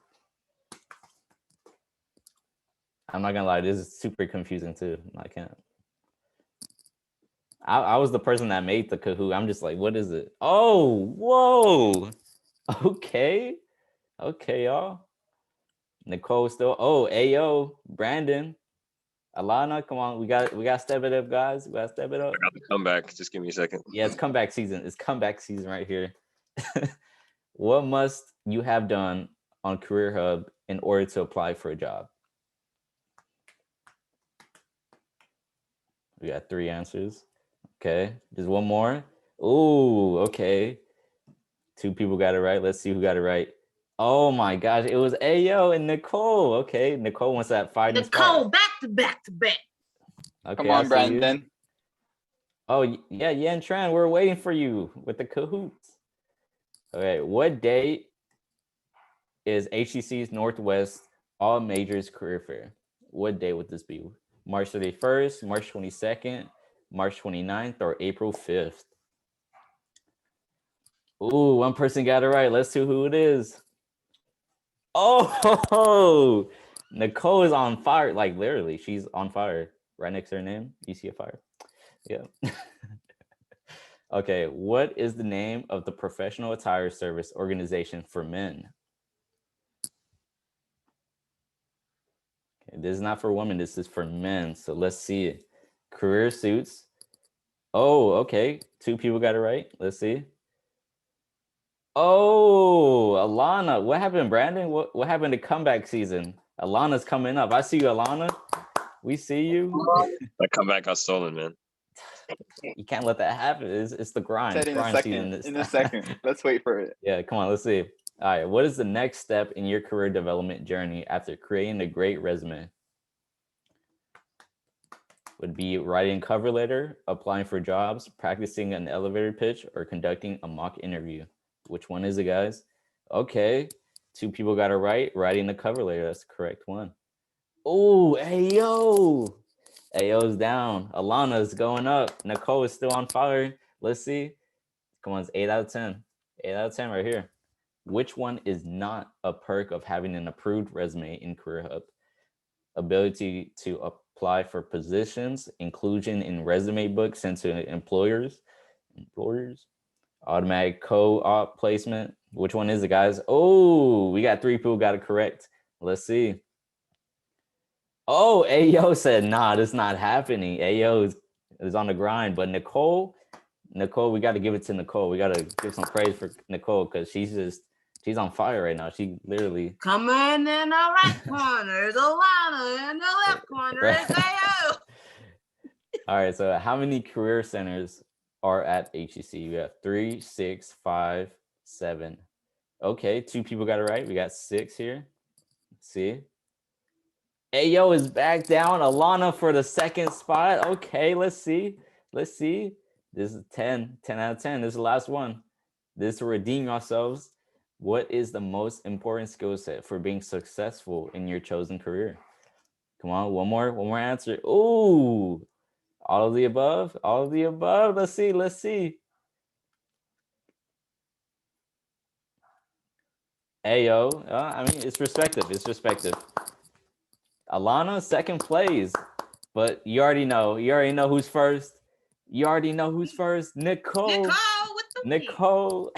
I'm not gonna lie, this is super confusing too. I can't. I was the person that made the Kahoot. I'm just like, what is it? Oh, whoa. Okay, y'all. Nicole still. Oh, Ayo, Brandon, Alana, come on, we got to step it up, guys. We got to step it up. I got the comeback. Just give me a second. Yeah, it's comeback season. It's comeback season right here. What must you have done on Career Hub in order to apply for a job? We got 3 answers. Okay, just one more. Ooh, okay. 2 people got it right. Let's see who got it right. Oh my gosh, it was Ayo and Nicole. Okay, Nicole wants that fighting Nicole, spot. back to back to back. Okay, Come I on, see you. Brandon. Oh yeah, Yan Tran, we're waiting for you with the Kahoots. Okay, what date is HCC's Northwest All Majors Career Fair? What day would this be? March 31st, March 22nd, March 29th, or April 5th? Ooh, one person got it right. Let's see who it is. Oh, Nicole is on fire. Like literally, she's on fire. Right next to her name, you see a fire. Yeah. Okay, what is the name of the professional attire service organization for men? Okay, this is not for women, this is for men. So let's see it. Career suits. Oh, okay. 2 people got it right. Let's see. Oh, Alana. What happened, Brandon? What happened to comeback season? Alana's coming up. I see you, Alana. We see you. That comeback got stolen, man. You can't let that happen. It's the grind. Said It's in a grind season. second. This In a second. Let's wait for it. Yeah, come on, let's see. All right, what is the next step in your career development journey after creating a great resume? Would be writing a cover letter, applying for jobs, practicing an elevator pitch, or conducting a mock interview. Which one is it, guys? Okay, 2 people got it right. Writing a cover letter, that's the correct one. Oh, Ayo. Ayo's down. Alana's going up. Nicole is still on fire. Let's see. Come on, it's 8 out of 10. 8 out of 10 right here. Which one is not a perk of having an approved resume in Career Hub? Ability to apply for positions, inclusion in resume books sent to employers, automatic co-op placement. Which one is it, guys? Oh, we got 3 people got it correct. Let's see. Oh, Ayo said, nah, this not happening. Ayo is on the grind, but Nicole, we got to give it to Nicole. We got to give some praise for Nicole because she's on fire right now. She literally Coming in the right corner is Alana, in the left corner is Ayo. All right, so how many career centers are at HCC? We have 3, 6, 5, 7. Okay, 2 people got it right. We got 6 here. Let's see. Ayo is back down. Alana for the 2nd spot. Okay, let's see. This is 10 out of 10. This is the last one. This is to redeem ourselves. What is the most important skill set for being successful in your chosen career? Come on, one more answer. Ooh, all of the above. Let's see. Ayo, I mean, it's respective. Alana, 2nd place, but you already know who's first. Nicole with the win. Nicole.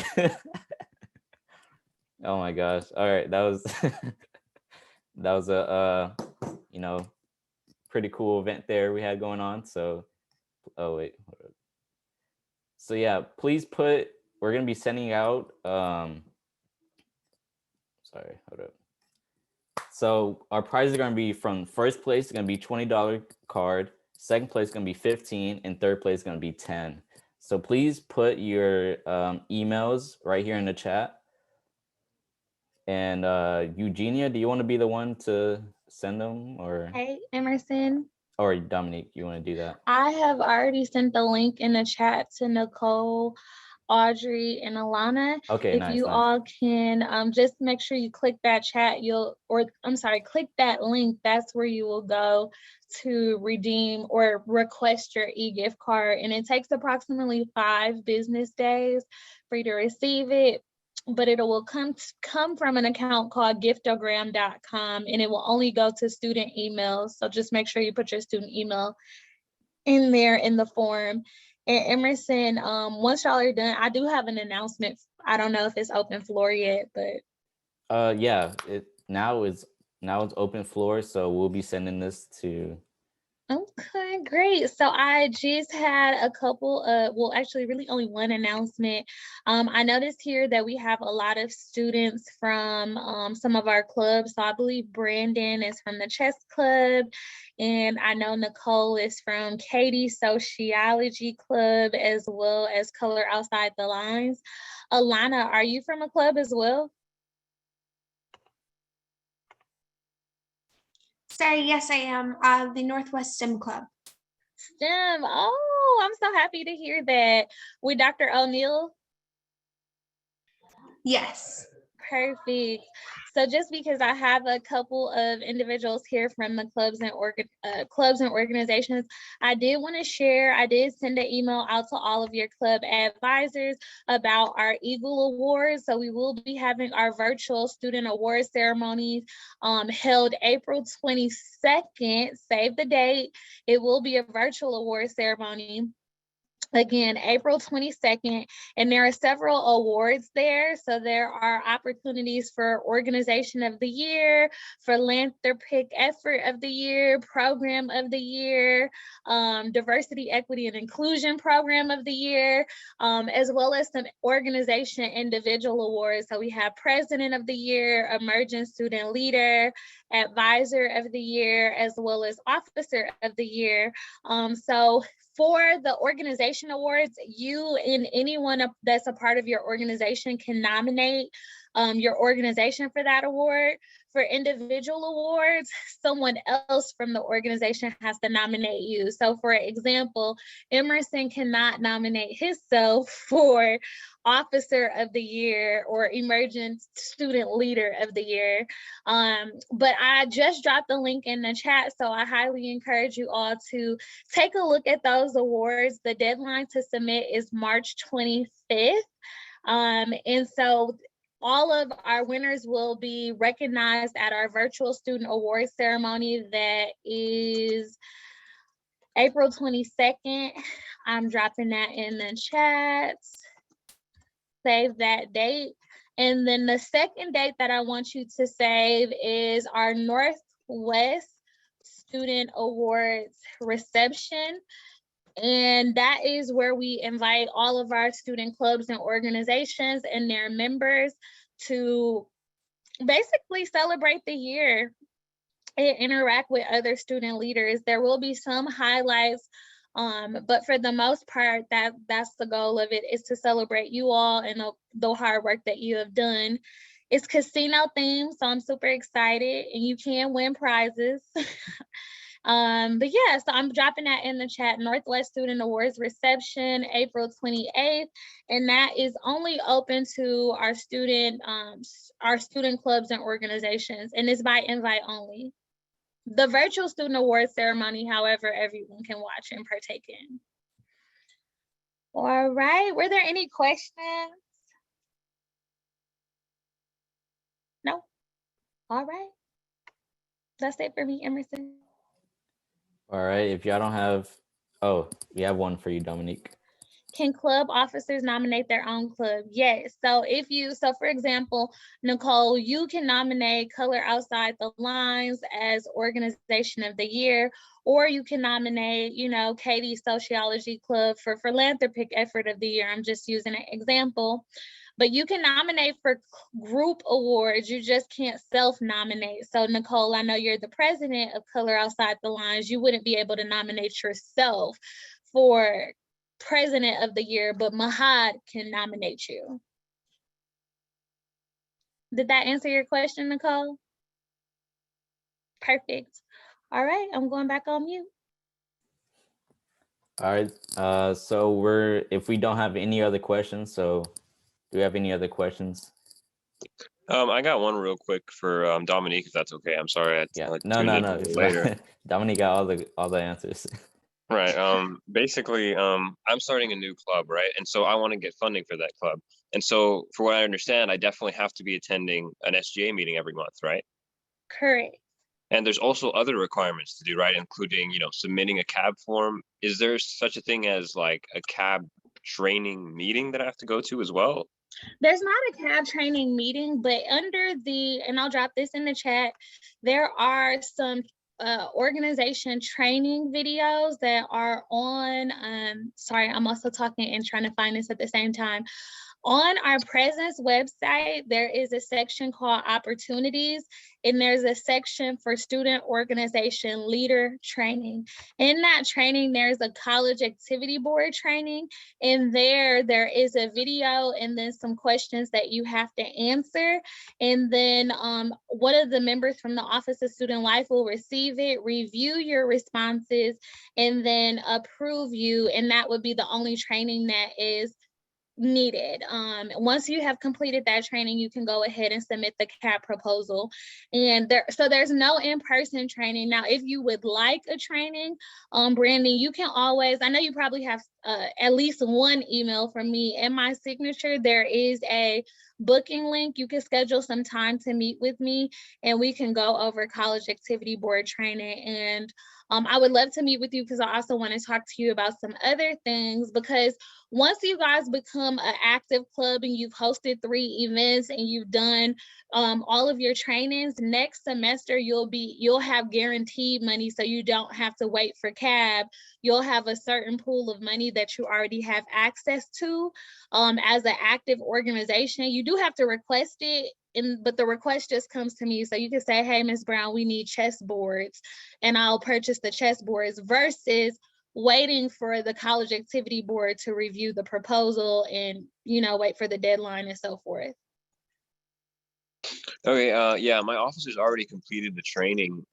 Oh my gosh. All right, that was a pretty cool event there we had going on. So hold up. So yeah, please we're gonna be sending out hold up. So our prizes are going to be from 1st place, it's going to be $20 card. second place is going to be 15, and third place is going to be 10. So please put your emails right here in the chat. And Eugenia, do you want to be the one to send them, or Hey, Emerson. Dominique, you want to do that? I have already sent the link in the chat to Nicole, Audrey, and Alana. Okay, If nice, you nice. all can just make sure you click that chat, click that link. That's where you will go to redeem or request your e-gift card. And it takes approximately 5 business days for you to receive it. But it will come from an account called giftogram.com, and it will only go to student emails. So just make sure you put your student email in there in the form. And Emerson, once y'all are done, I do have an announcement. I don't know if it's open floor yet, but Yeah, now it's open floor, so we'll be sending this to. okay, great. So I just had a couple of, well, actually really only one announcement. I noticed here that we have a lot of students from some of our clubs. So I believe Brandon is from the chess club, and I know Nicole is from Katie's sociology club, as well as Color Outside the Lines. Alana, are you from a club as well? Sorry, yes, I am. The Northwest STEM Club. STEM. Oh, I'm so happy to hear that. With Dr. O'Neill? Yes. Perfect. So just because I have a couple of individuals here from the clubs and organizations, I did want to share, I did send an email out to all of your club advisors about our Eagle Awards. So we will be having our virtual student award ceremonies held April 22nd. Save the date. It will be a virtual award ceremony. Again, April 22nd, and there are several awards there. So there are opportunities for Organization of the Year, Philanthropic Effort of the Year, Program of the Year, Diversity, Equity, and Inclusion Program of the Year, as well as some organization individual awards. So we have President of the Year, Emerging Student Leader, Advisor of the Year, as well as Officer of the Year. So for the organization awards, you and anyone that's a part of your organization can nominate your organization for that award. For individual awards, someone else from the organization has to nominate you. So for example, Emerson cannot nominate himself for Officer of the Year or Emerging Student Leader of the Year. But I just dropped the link in the chat, so I highly encourage you all to take a look at those awards. The deadline to submit is March 25th. And so all of our winners will be recognized at our virtual student award ceremony that is April 22nd. I'm dropping that in the chat. Save that date. And then the second date that I want you to save is our Northwest Student Awards reception. And that is where we invite all of our student clubs and organizations and their members to basically celebrate the year and interact with other student leaders. There will be some highlights, but for the most part, that's the goal of it, is to celebrate you all and the hard work that you have done. It's casino themed, so I'm super excited, and you can win prizes. But yeah, so I'm dropping that in the chat. Northwest Student Awards reception, April 28th, and that is only open to our student clubs and organizations, and it's by invite only. The virtual student awards ceremony, however, everyone can watch and partake in. All right, were there any questions? No? All right. That's it for me, Emerson. All right, if y'all don't have, oh, we have one for you, Dominique. Can club officers nominate their own club? Yes. So for example, Nicole, you can nominate Color Outside the Lines as Organization of the Year, or you can nominate, Katie's Sociology Club for Philanthropic Effort of the Year. I'm just using an example. but you can nominate for group awards. You just can't self-nominate. So Nicole, I know you're the president of Color Outside the Lines. You wouldn't be able to nominate yourself for president of the year, but Mahad can nominate you. Did that answer your question, Nicole? Perfect. All right, I'm going back on mute. All right. So if we don't have any other questions, so do we have any other questions? I got one real quick for Dominique, if that's okay. I'm sorry. Yeah. tuned No. in a little It's later. fine. Dominique got all the answers. Right. Basically, I'm starting a new club, right? And so I want to get funding for that club. And so for what I understand, I definitely have to be attending an SGA meeting every month, right? Correct. And there's also other requirements to do, right? Including, submitting a CAB form. Is there such a thing as like a CAB training meeting that I have to go to as well? There's not a CAB training meeting, but and I'll drop this in the chat, there are some organization training videos that are on, sorry, I'm also talking and trying to find this at the same time. On our Presence website, there is a section called Opportunities, and there's a section for student organization leader training. In that training, there's a college activity board training, and there is a video and then some questions that you have to answer. And then one of the members from the Office of Student Life will receive it, review your responses, and then approve you. And that would be the only training that is needed. Once you have completed that training, you can go ahead and submit the CAB proposal. And there's no in-person training. Now, if you would like a training, Brandon, you can always, I know you probably have at least one email from me in my signature. There is a booking link. You can schedule some time to meet with me and we can go over college activity board training. And I would love to meet with you because I also want to talk to you about some other things, because once you guys become an active club and you've hosted 3 events and you've done all of your trainings, next semester you'll have guaranteed money, so you don't have to wait for CAB. You'll have a certain pool of money that you already have access to. As an active organization, you do have to request it, but the request just comes to me. So you can say, hey, Ms. Brown, we need chess boards, and I'll purchase the chess boards, versus waiting for the college activity board to review the proposal and, wait for the deadline and so forth. Okay, yeah, my office has already completed the training.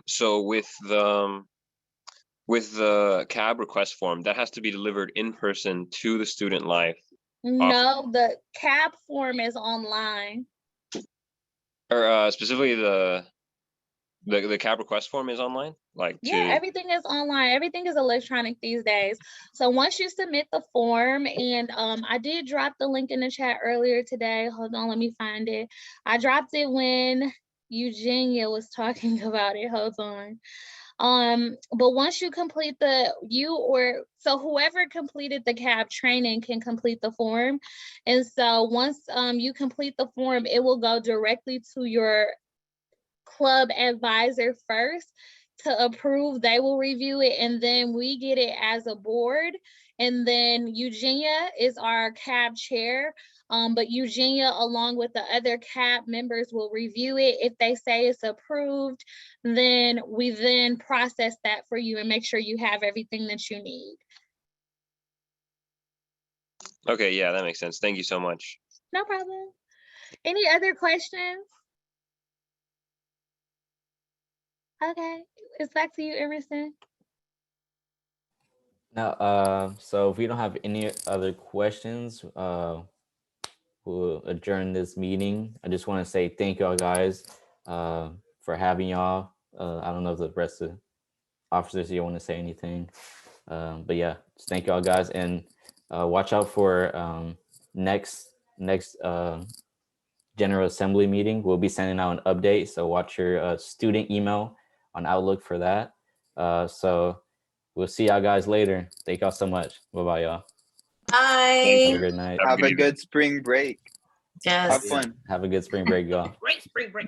So with the CAB request form, that has to be delivered in person to the student life. No, the CAB form is online. Or specifically the CAB request form is online? Yeah, everything is online. Everything is electronic these days. So once you submit the form, and I did drop the link in the chat earlier today. Hold on, let me find it. I dropped it when Eugenia was talking about it. Hold on. But once you complete whoever completed the CAB training can complete the form. And so once you complete the form, it will go directly to your club advisor first to approve. They will review it, and then we get it as a board. And then Eugenia is our CAB chair. But Eugenia, along with the other CAB members, will review it. If they say it's approved, then we then process that for you and make sure you have everything that you need. Okay, yeah, that makes sense. Thank you so much. No problem. Any other questions? Okay, it's back to you, Emerson. Now, so if we don't have any other questions, we'll adjourn this meeting. I just want to say thank y'all guys for having y'all. I don't know if the rest of the officers here want to say anything, but yeah, just thank y'all guys, and watch out for next General Assembly meeting. We'll be sending out an update, so watch your student email on Outlook for that. So we'll see y'all guys later. Thank y'all so much. Bye-bye, y'all. Bye. Have a good night. Have a good spring break. Yes. Have fun. Have a good spring break, y'all. Great spring break.